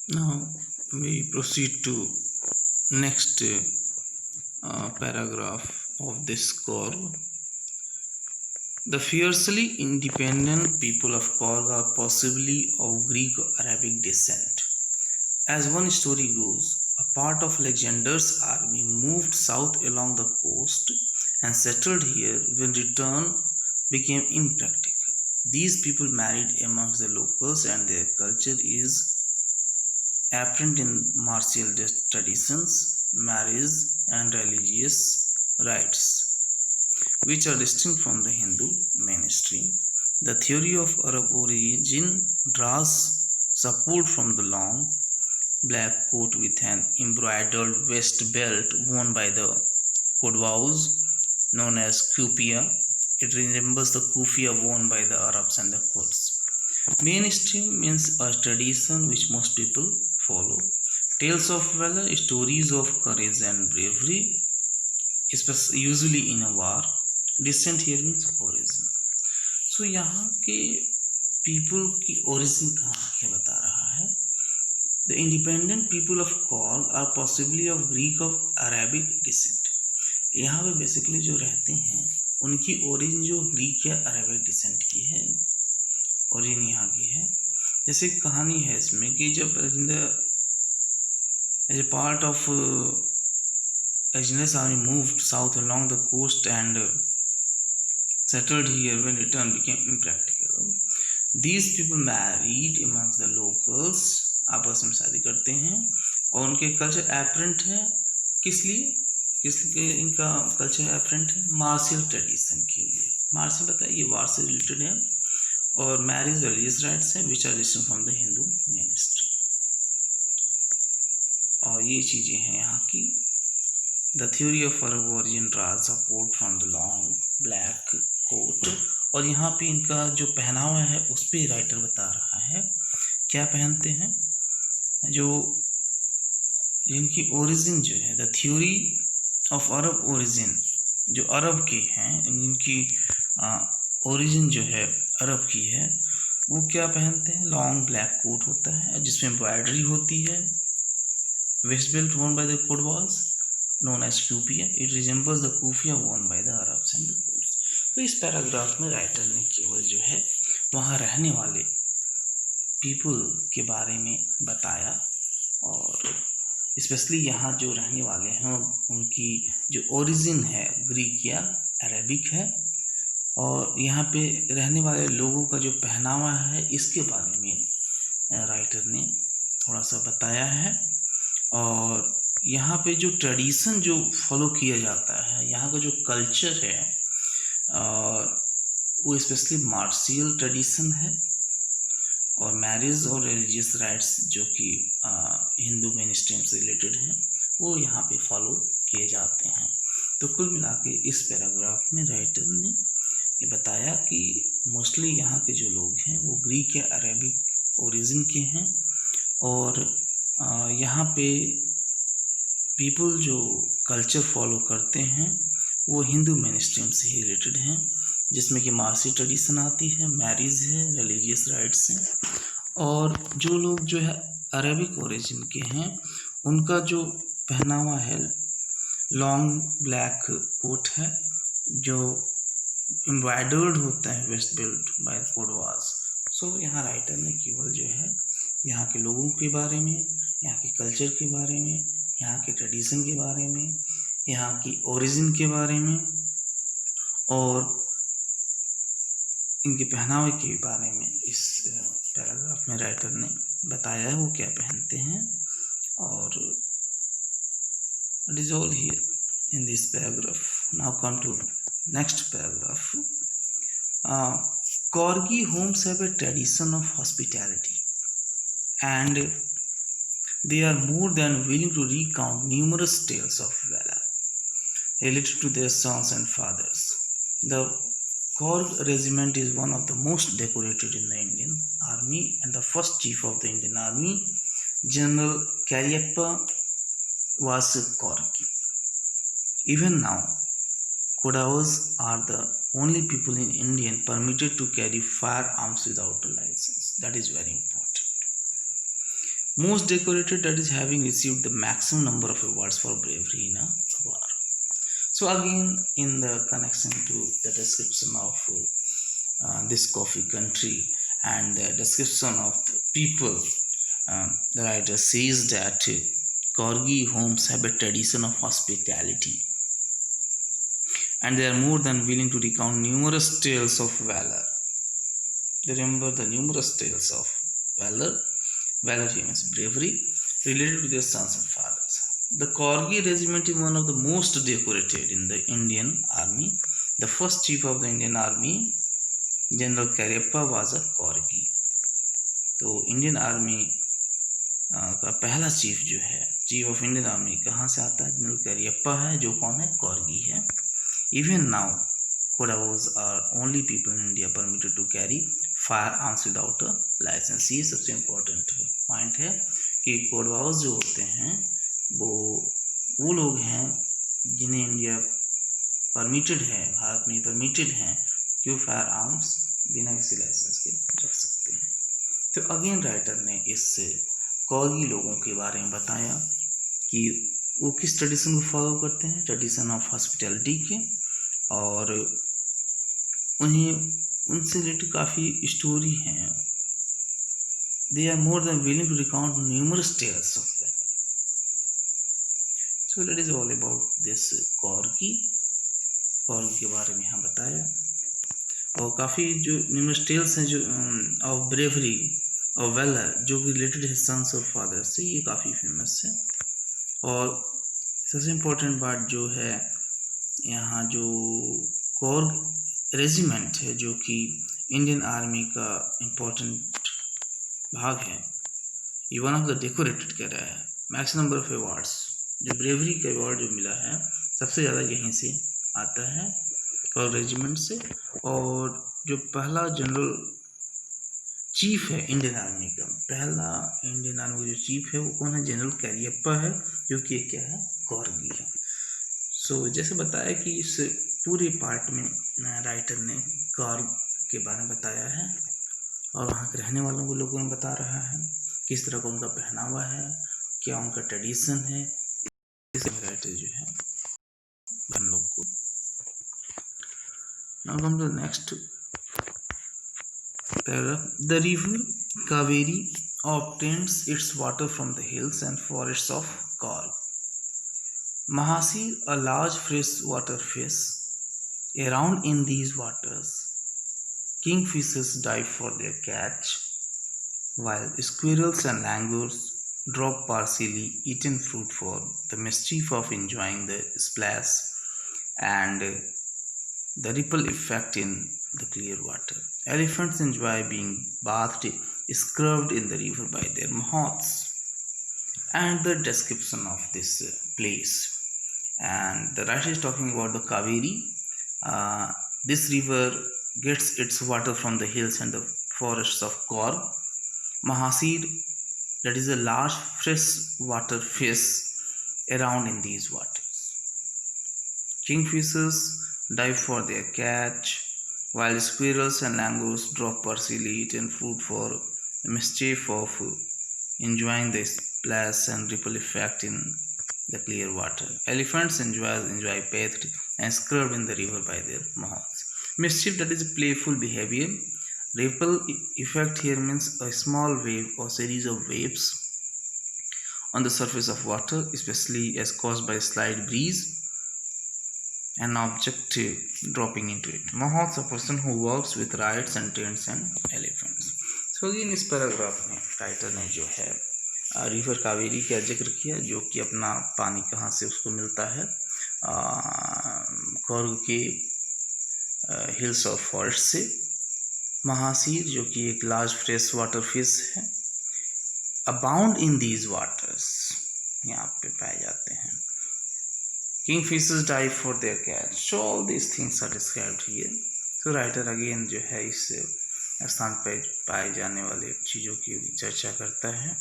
Now we proceed to next paragraph of this call. The fiercely independent people of Korg are possibly of Greek or Arabic descent. As one story goes, a part of Alexander's army moved south along the coast and settled here when return became impractical. These people married amongst the locals and their culture is apparent in martial traditions, marriage, and religious rites, which are distinct from the Hindu mainstream. The theory of Arab origin draws support from the long black coat with an embroidered waist belt worn by the Kodwaus, known as kufia. It resembles the kufia worn by the Arabs and the Kurds. Mainstream means a tradition which most people follow. Tales of valor, stories of courage and bravery, usually in a war. Descent here means origin. So यहाँ के people की origin कहाँ के बता रहा है. The independent people of Gaul are possibly of Greek or Arabic descent. यहाँ पे बेसिकली जो रहते हैं उनकी ओरिजिन जो ग्रीक या अरेबिक डिसेंट की है, ओरिजिन यहाँ की है. जैसे कहानी है इसमें कि जब as a part of Alexander's army moved south along the coast and settled here when return became impractical. These people married amongst the locals, आपस में शादी करते हैं और उनके कल्चर एपरेंट है. किस लिए इनका कल्चर एपरेंट है? मार्शियल ट्रेडिशन के लिए. मार्शियल बताइए, ये वार से रिलेटेड है और मैरिज रिलीजियस राइट्स है which are distinct from the Hindu ministry. और ये चीज़ें हैं यहाँ की. The theory of Arab origin draws support from the long black coat. और यहाँ पे इनका जो पहनावा है उस पर राइटर बता रहा है क्या पहनते हैं. जो जिनकी ओरिजिन जो है, the theory of Arab origin, जो अरब के हैं, जिनकी ओरिजिन जो है अरब की है, वो क्या पहनते हैं? लॉन्ग ब्लैक कोट होता है जिसमें एम्ब्रॉयडरी होती है. Waste belt worn by the Kodwas known as kufia. It resembles the kufia worn by the Arabs and the Kurds. तो इस पैराग्राफ में राइटर ने केवल जो है वहाँ रहने वाले पीपल के बारे में बताया और स्पेशली यहाँ जो रहने वाले हैं उनकी जो ओरिजिन है ग्रीक या अरेबिक है और यहाँ पे रहने वाले लोगों का जो पहनावा है इसके बारे में राइटर ने थोड़ा सा बताया है. और यहाँ पे जो ट्रेडिशन जो फॉलो किया जाता है, यहाँ का जो कल्चर है वो स्पेशली मार्शियल ट्रेडिशन है और मैरिज और रिलीजियस राइट्स जो कि हिंदू मेनस्ट्रीम से रिलेटेड हैं वो यहाँ पे फॉलो किए जाते हैं. तो कुल मिला के इस पैराग्राफ में राइटर ने ये बताया कि मोस्टली यहाँ के जो लोग हैं वो ग्रीक या अरेबिक ओरिजिन के हैं और यहाँ पे पीपल जो कल्चर फॉलो करते हैं वो हिंदू मेनस्ट्रीम से ही रिलेटेड हैं जिसमें कि मार्सी ट्रेडिशन आती है, मैरिज है, रिलीजियस राइट्स हैं. और जो लोग जो है अरेबिक ओरिजिन के हैं उनका जो पहनावा है लॉन्ग ब्लैक कोट है जो एम्ब्रॉयडर्ड होता है वेस्ट बेल्ट बाय कोडवास. सो यहाँ राइटर ने केवल जो है यहाँ के लोगों के बारे में, यहाँ के कल्चर के बारे में, यहाँ के ट्रेडिशन के बारे में, यहाँ की ओरिजिन के बारे में और इनके पहनावे के बारे में इस पैराग्राफ में राइटर ने बताया है वो क्या पहनते हैं. और it is all here in this paragraph. Now come to next paragraph. Corgi homes have a tradition of hospitality and they are more than willing to recount numerous tales of valor related to their sons and fathers. The Korg regiment is one of the most decorated in the Indian Army and the first chief of the Indian Army, General Cariappa, was Corgi. Even now, Kodavas are the only people in India permitted to carry firearms without a license. That is very important. Most decorated, that is having received the maximum number of awards for bravery in a war. So again, in the connection to the description of this coffee country and the description of the people, the writer says that Corgi homes have a tradition of hospitality, and they are more than willing to recount numerous tales of valor. They remember the numerous tales of valor. Valor means bravery related to their sons and fathers. The Corgi regiment is one of the most decorated in the Indian army. The first chief of the Indian army, General Cariappa, was a Corgi. तो Indian army का पहला chief जो है, chief of Indian army कहाँ से आता है? General Cariappa है, जो कौन है? कॉर्गी है. Even now Kodavas are only people in India permitted to carry firearms without a licence. ये सबसे इम्पोर्टेंट पॉइंट है कि कोडावोज जो होते हैं वो लोग हैं जिन्हें इंडिया परमिटेड है, भारत में परमिटेड हैं कि वो फायर आर्म्स बिना किसी लाइसेंस के रख सकते हैं. तो अगेन राइटर ने इस कॉर्गी लोगों के बारे में बताया कि वो किस ट्रेडिशन को फॉलो करते हैं, ट्रेडिशन ऑफ हॉस्पिटैलिटी के, और उन्हें उनसे रिलेटेड काफ़ी स्टोरी हैं. They are more than willing to recount numerous tales of that. So that is all about this corgi के बारे में यहाँ बताया. और काफ़ी जो न्यूमरस टेल्स हैं जो ऑफ ब्रेवरी और वेलर जो कि रिलेटेड है सन्स और फादर से, ये काफ़ी फेमस है. और सबसे इम्पोर्टेंट बात जो है यहाँ, जो कॉर्ग रेजिमेंट है जो कि इंडियन आर्मी का इम्पोर्टेंट भाग है, ये वन ऑफ द डेकोरेटेड कह रहा है. मैक्सिमम नंबर ऑफ अवार्ड्स, जो ब्रेवरी का अवार्ड जो मिला है सबसे ज़्यादा यहीं से आता है, कॉर्ग रेजिमेंट से. और जो पहला जनरल चीफ है इंडियन आर्मी का, पहला इंडियन आर्मी का जो चीफ है वो कौन है? जनरल कैरियप्पा है, जो कि क्या है? कॉर्गी है. सो जैसे बताया कि इस पूरे पार्ट में राइटर ने कॉर्ग के बारे में बताया है और वहाँ के रहने वालों को लोगों में बता रहा है किस तरह का उनका पहनावा है, क्या उनका ट्रेडिशन है. इस राइटर जो है हम लोग को. Now come to next paragraph. The river Kaveri obtains its water from the hills and forests of Korg. Mahasir, a large freshwater fish, around in these waters. Kingfishers dive for their catch, while squirrels and langurs drop partially eaten fruit for the mischief of enjoying the splash and the ripple effect in the clear water. Elephants enjoy being bathed, scrubbed in the river by their mahots. And the description of this place. And the writer is talking about the Kaveri. This river gets its water from the hills and the forests of Korg. Mahasir, that is a large freshwater fish around in these waters. Kingfishers dive for their catch, while squirrels and langurs drop partially eaten fruit for the mischief of enjoying the splash and ripple effect in the clear water. Elephants enjoy bathed and scrubbed in the river by their mouths. Mischief, that is playful behavior. Ripple effect here means a small wave or series of waves on the surface of water, especially as caused by a slight breeze, an object dropping into it. Mahots, a person who works with rats and tents and elephants. So again इस paragraph में writer ने जो है river Kaveri का जिक्र किया, जो कि अपना पानी कहाँ से उसको मिलता है, कॉर्ग के हिल्स ऑफ फॉरेस्ट से. महासीर, जो कि एक लार्ज फ्रेश वाटर फिश है, अबाउंड इन दीज वाटर्स, यहाँ पे पाए जाते हैं. Kingfishers dive for their catch. So all these things are described here. So writer again जो है इस स्थान पर पाए जाने वाले चीज़ों की चर्चा करता है.